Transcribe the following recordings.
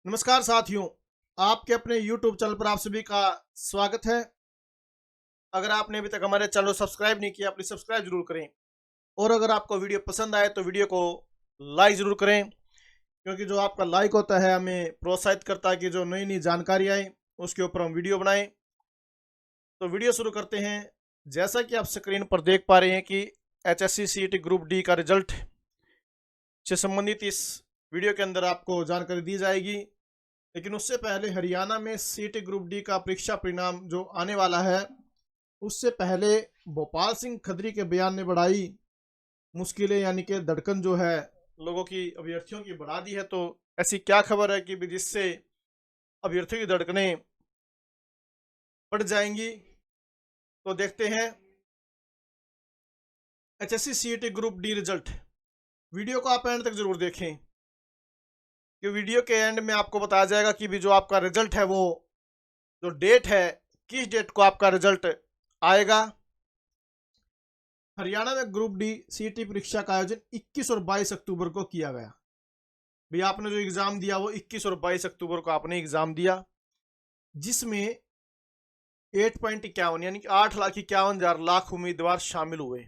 नमस्कार साथियों, आपके अपने YouTube चैनल पर आप सभी का स्वागत है। अगर आपने अभी तक हमारे चैनल को सब्सक्राइब नहीं किया, प्लीज सब्सक्राइब जरूर करें। और अगर आपको वीडियो पसंद आए तो वीडियो को लाइक जरूर करें, क्योंकि जो आपका लाइक होता है हमें प्रोत्साहित करता है कि जो नई नई जानकारी आए उसके ऊपर हम वीडियो बनाएं। तो वीडियो शुरू करते हैं। जैसा कि आप स्क्रीन पर देख पा रहे हैं कि HSC CET ग्रुप डी का रिजल्ट से संबंधित इस वीडियो के अंदर आपको जानकारी दी जाएगी। लेकिन उससे पहले हरियाणा में सीटी ग्रुप डी का परीक्षा परिणाम जो आने वाला है, उससे पहले भोपाल सिंह खत्री के बयान ने बढ़ाई मुश्किलें, यानी कि धड़कन जो है लोगों की, अभ्यर्थियों की बढ़ा दी है। तो ऐसी क्या खबर है कि जिससे अभ्यर्थियों की धड़कनें बढ़ जाएंगी? तो देखते हैं। HSC CET group D result, video को आप एंड तक जरूर देखें कि वीडियो के एंड में आपको बताया जाएगा कि भी जो आपका रिजल्ट है, वो जो डेट है, किस डेट को आपका रिजल्ट आएगा। हरियाणा में ग्रुप डी सीटी परीक्षा का आयोजन 21 और 22 अक्टूबर को किया गया। भी आपने जो एग्जाम दिया वो 21 और 22 अक्टूबर को आपने एग्जाम दिया, जिसमें 8.51 यानी कि 8,51,000 लाख उम्मीदवार शामिल हुए।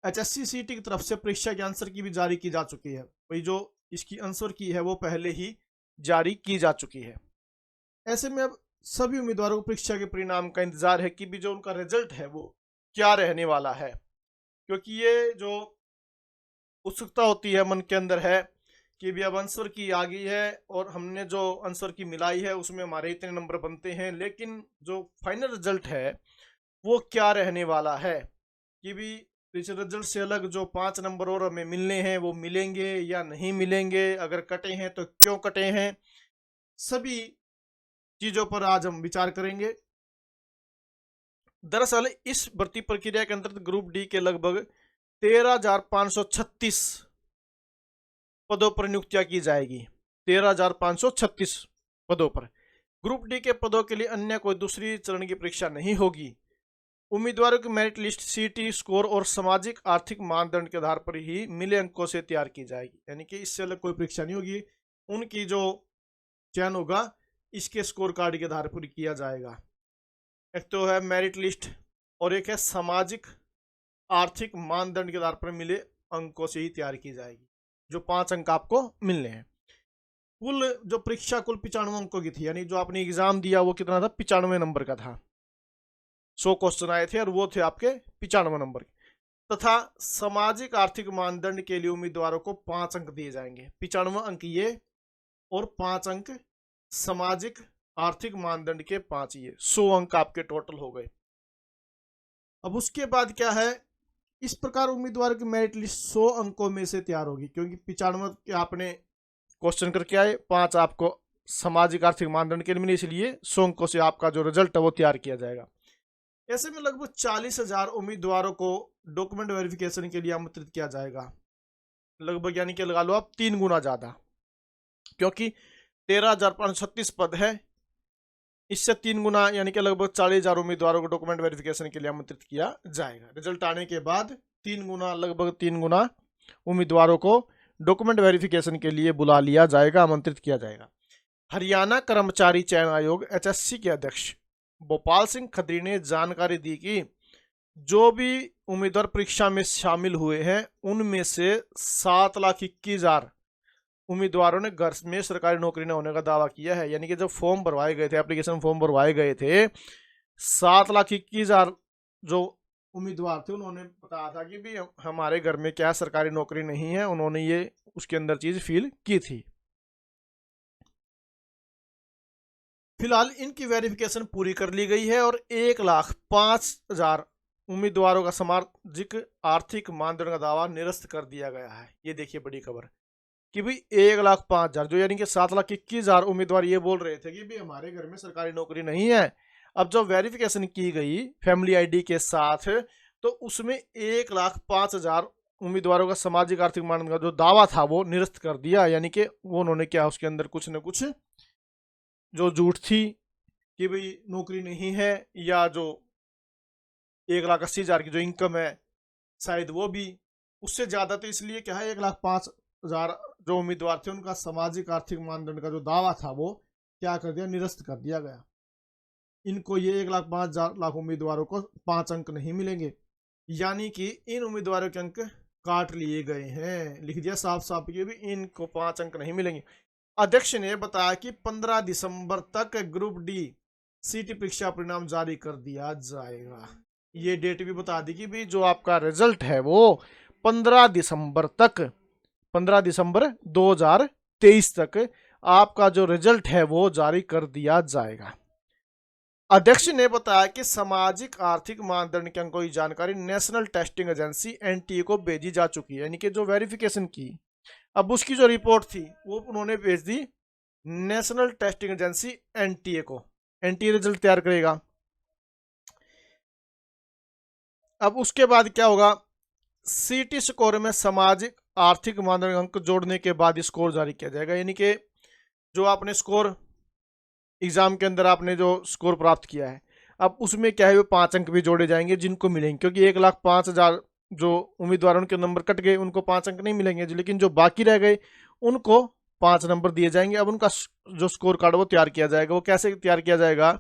HSC CET की तरफ से परीक्षा के आंसर की भी जारी की जा चुकी है। वही जो इसकी आंसर की है वो पहले ही जारी की जा चुकी है। ऐसे में अब सभी उम्मीदवारों को परीक्षा के परिणाम का इंतजार है कि भी जो उनका रिजल्ट है वो क्या रहने वाला है, क्योंकि ये जो उत्सुकता होती है मन के अंदर है कि भी अब आंसर की आ गई है और हमने जो आंसर की मिलाई है उसमें हमारे इतने नंबर बनते हैं, लेकिन जो फाइनल रिजल्ट है वो क्या रहने वाला है, कि भी इस रिजल्ट से अलग जो 5 नंबर और हमें मिलने हैं वो मिलेंगे या नहीं मिलेंगे, अगर कटे हैं तो क्यों कटे हैं, सभी चीजों पर आज हम विचार करेंगे। दरअसल इस भर्ती प्रक्रिया के अंतर्गत ग्रुप डी के लगभग 13,536 पदों पर नियुक्तियां की जाएगी। 13,536 पदों पर। ग्रुप डी के पदों के लिए अन्य कोई दूसरी चरण की परीक्षा नहीं होगी। उम्मीदवारों की मेरिट लिस्ट सीटी स्कोर और सामाजिक आर्थिक मानदंड के आधार पर ही मिले अंकों से तैयार की जाएगी, यानी कि इससे अलग कोई परीक्षा नहीं होगी। उनकी जो चयन होगा इसके स्कोर कार्ड के आधार पर किया जाएगा। एक तो है मेरिट लिस्ट और एक है सामाजिक आर्थिक मानदंड के आधार पर मिले अंकों से ही तैयार की जाएगी, जो 5 अंक आपको मिलने हैं। कुल जो परीक्षा कुल 95 अंकों की थी, यानी जो आपने एग्जाम दिया वो कितना था, 95 नंबर का था। 100 क्वेश्चन आए थे और वो थे आपके 95 नंबर के। तथा सामाजिक आर्थिक मानदंड के लिए उम्मीदवारों को 5 अंक दिए जाएंगे। 95 अंक ये और 5 अंक सामाजिक आर्थिक मानदंड के 5 ये, 100 अंक आपके टोटल हो गए। अब उसके बाद क्या है, इस प्रकार उम्मीदवार की मेरिट लिस्ट 100 अंकों में से तैयार होगी, क्योंकि 95 के आपने क्वेश्चन करके आए, 5 आपको सामाजिक आर्थिक मानदंड के लिए मिले, इसलिए 100 अंकों से आपका जो रिजल्ट है वो तैयार किया जाएगा। ऐसे में लगभग 40,000 उम्मीदवारों को डॉक्यूमेंट वेरिफिकेशन के लिए आमंत्रित किया जाएगा। लगभग यानी कि लगा लो आप 3 गुना ज्यादा, क्योंकि 13,536 पद है, इससे 3 गुना यानी कि लगभग 40,000 उम्मीदवारों को डॉक्यूमेंट वेरिफिकेशन के लिए आमंत्रित किया जाएगा। रिजल्ट आने के बाद 3 गुना, लगभग 3 गुना उम्मीदवारों को डॉक्यूमेंट वेरिफिकेशन के लिए बुला लिया जाएगा, आमंत्रित किया जाएगा। हरियाणा कर्मचारी चयन आयोग HSC के अध्यक्ष भोपाल सिंह खत्री ने जानकारी दी कि जो भी उम्मीदवार परीक्षा में शामिल हुए हैं उनमें से 7,21,000 उम्मीदवारों ने घर में सरकारी नौकरी न होने का दावा किया है। यानी कि जब फॉर्म भरवाए गए थे, एप्लीकेशन फॉर्म भरवाए गए थे, 7,21,000 जो उम्मीदवार थे उन्होंने बताया था कि भी हमारे घर में क्या सरकारी नौकरी नहीं है, उन्होंने ये उसके अंदर चीज फील की थी। फिलहाल इनकी वेरिफिकेशन पूरी कर ली गई है और 1,05,000 उम्मीदवारों का सामाजिक आर्थिक मानदंड का दावा निरस्त कर दिया गया है। ये देखिए बड़ी खबर कि भाई 1,05,000 जो यानी कि 7,21,000 उम्मीदवार ये बोल रहे थे कि भाई हमारे घर में सरकारी नौकरी नहीं है, अब जब वेरिफिकेशन की गई फैमिली आईडी के साथ तो उसमें 1,05,000 उम्मीदवारों का सामाजिक आर्थिक मानदंड का जो दावा था वो निरस्त कर दिया। यानी कि वो उन्होंने क्या, उसके अंदर कुछ न कुछ जो झूठ थी कि भाई नौकरी नहीं है, या जो 1,80,000 की जो इनकम है शायद वो भी उससे ज्यादा, तो इसलिए क्या है 1,05,000 हजार जो उम्मीदवार थे उनका सामाजिक आर्थिक मानदंड का जो दावा था वो क्या कर दिया, निरस्त कर दिया गया। इनको ये 1,05,000 उम्मीदवारों को 5 अंक नहीं मिलेंगे, यानी कि इन उम्मीदवारों के अंक काट लिए गए हैं। लिख दिया साफ साफ कि भी इनको 5 अंक नहीं मिलेंगे। अध्यक्ष ने बताया कि 15 दिसंबर तक ग्रुप डी सीटी परीक्षा परिणाम जारी कर दिया जाएगा। ये डेट भी बता दी कि भी जो आपका रिजल्ट है वो 15 दिसंबर तक, 15 दिसंबर 2023 तक आपका जो रिजल्ट है वो जारी कर दिया जाएगा। अध्यक्ष ने बताया कि सामाजिक आर्थिक मानदंड के अंकों की जानकारी नेशनल टेस्टिंग एजेंसी एनटीए को भेजी जा चुकी है, यानी कि जो वेरिफिकेशन की अब उसकी जो रिपोर्ट थी वो उन्होंने भेज दी नेशनल टेस्टिंग एजेंसी एनटीए को। एनटीए रिजल्ट तैयार करेगा। अब उसके बाद क्या होगा, सीटी स्कोर में सामाजिक आर्थिक मानदंड अंक जोड़ने के बाद स्कोर जारी किया जाएगा, यानी कि जो आपने स्कोर एग्जाम के अंदर आपने जो स्कोर प्राप्त किया है अब उसमें क्या है वो 5 अंक भी जोड़े जाएंगे जिनको मिलेंगे, क्योंकि 1,05,000 जो उम्मीदवार उनके नंबर कट गए उनको 5 अंक नहीं मिलेंगे, लेकिन जो बाकी रह गए उनको 5 नंबर दिए जाएंगे। अब उनका जो स्कोर कार्ड वो तैयार किया जाएगा। वो कैसे तैयार किया जाएगा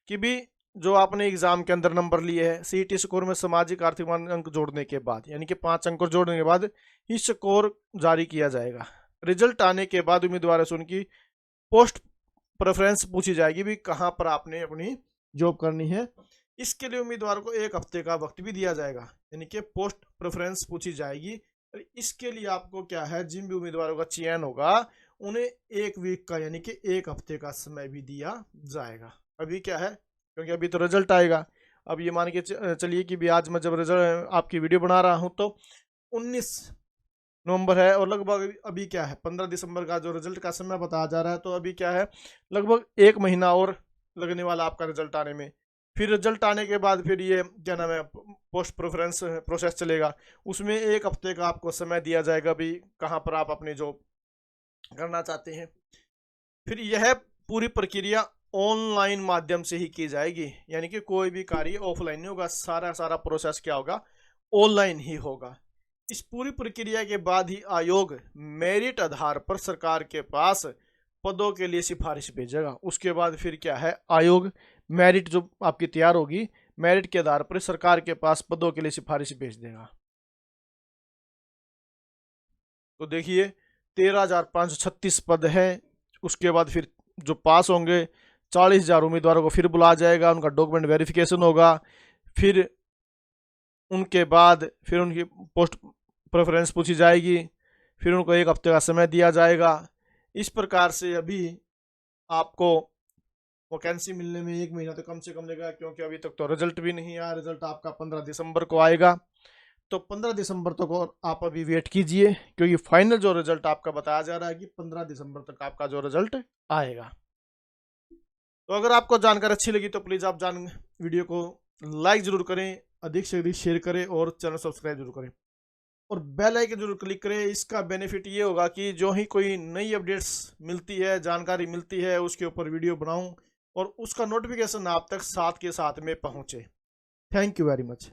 कि भी जो आपने एग्जाम के अंदर नंबर लिए हैं सीटी स्कोर में सामाजिक आर्थिक मान अंक जोड़ने के बाद, यानी कि 5 अंक जोड़ने के बाद ही स्कोर जारी किया जाएगा। रिजल्ट आने के बाद उम्मीदवारों से उनकी पोस्ट प्रेफरेंस पूछी जाएगी भी कहाँ पर आपने अपनी जॉब करनी है। इसके लिए उम्मीदवार को 1 हफ्ते का वक्त भी दिया जाएगा, यानी कि पोस्ट प्रेफरेंस पूछी जाएगी। इसके लिए आपको क्या है, जिन भी उम्मीदवारों का चयन होगा उन्हें 1 वीक का यानी कि 1 हफ्ते का समय भी दिया जाएगा। अभी क्या है, क्योंकि अभी तो रिजल्ट आएगा। अब ये मान के चलिए कि भी आज मैं जब रिजल्ट आपकी वीडियो बना रहा हूँ तो 19 नवंबर है और लगभग अभी क्या है 15 दिसंबर का जो रिजल्ट का समय बताया जा रहा है, तो अभी क्या है लगभग 1 महीना और लगने वाला आपका रिजल्ट आने में। फिर रिजल्ट आने के बाद फिर ये क्या नाम है पोस्ट प्रेफरेंस प्रोसेस चलेगा, उसमें 1 हफ्ते का आपको समय दिया जाएगा भी कहाँ पर आप अपनी जॉब करना चाहते हैं। फिर यह पूरी प्रक्रिया ऑनलाइन माध्यम से ही की जाएगी, यानी कि कोई भी कार्य ऑफलाइन नहीं होगा, सारा प्रोसेस क्या होगा ऑनलाइन ही होगा। इस पूरी प्रक्रिया के बाद ही आयोग मेरिट आधार पर सरकार के पास पदों के लिए सिफारिश भेजेगा। उसके बाद फिर क्या है, आयोग मेरिट जो आपकी तैयार होगी मेरिट के आधार पर सरकार के पास पदों के लिए सिफारिश भेज देगा। तो देखिए 13,536 पद हैं। उसके बाद फिर जो पास होंगे 40,000 उम्मीदवारों को फिर बुलाया जाएगा, उनका डॉक्यूमेंट वेरिफिकेशन होगा, फिर उनके बाद फिर उनकी पोस्ट प्रेफरेंस पूछी जाएगी, फिर उनको 1 हफ्ते का समय दिया जाएगा। इस प्रकार से अभी आपको वैकेंसी मिलने में 1 महीना तो कम से कम लगेगा, क्योंकि अभी तक तो रिजल्ट भी नहीं आया। रिजल्ट आपका 15 दिसंबर को आएगा, तो 15 दिसंबर तक और आप अभी वेट कीजिए, क्योंकि फाइनल जो रिजल्ट आपका बताया जा रहा है कि 15 दिसंबर तक आपका जो रिजल्ट आएगा। तो अगर आपको जानकारी अच्छी लगी तो प्लीज़ आप वीडियो को लाइक जरूर करें, अधिक से अधिक शेयर करें और चैनल सब्सक्राइब जरूर करें और बेल आइकन जरूर क्लिक करें। इसका बेनिफिट ये होगा कि जो ही कोई नई अपडेट्स मिलती है, जानकारी मिलती है, उसके ऊपर वीडियो बनाऊं और उसका नोटिफिकेशन आप तक साथ के साथ में पहुंचे। Thank you very much.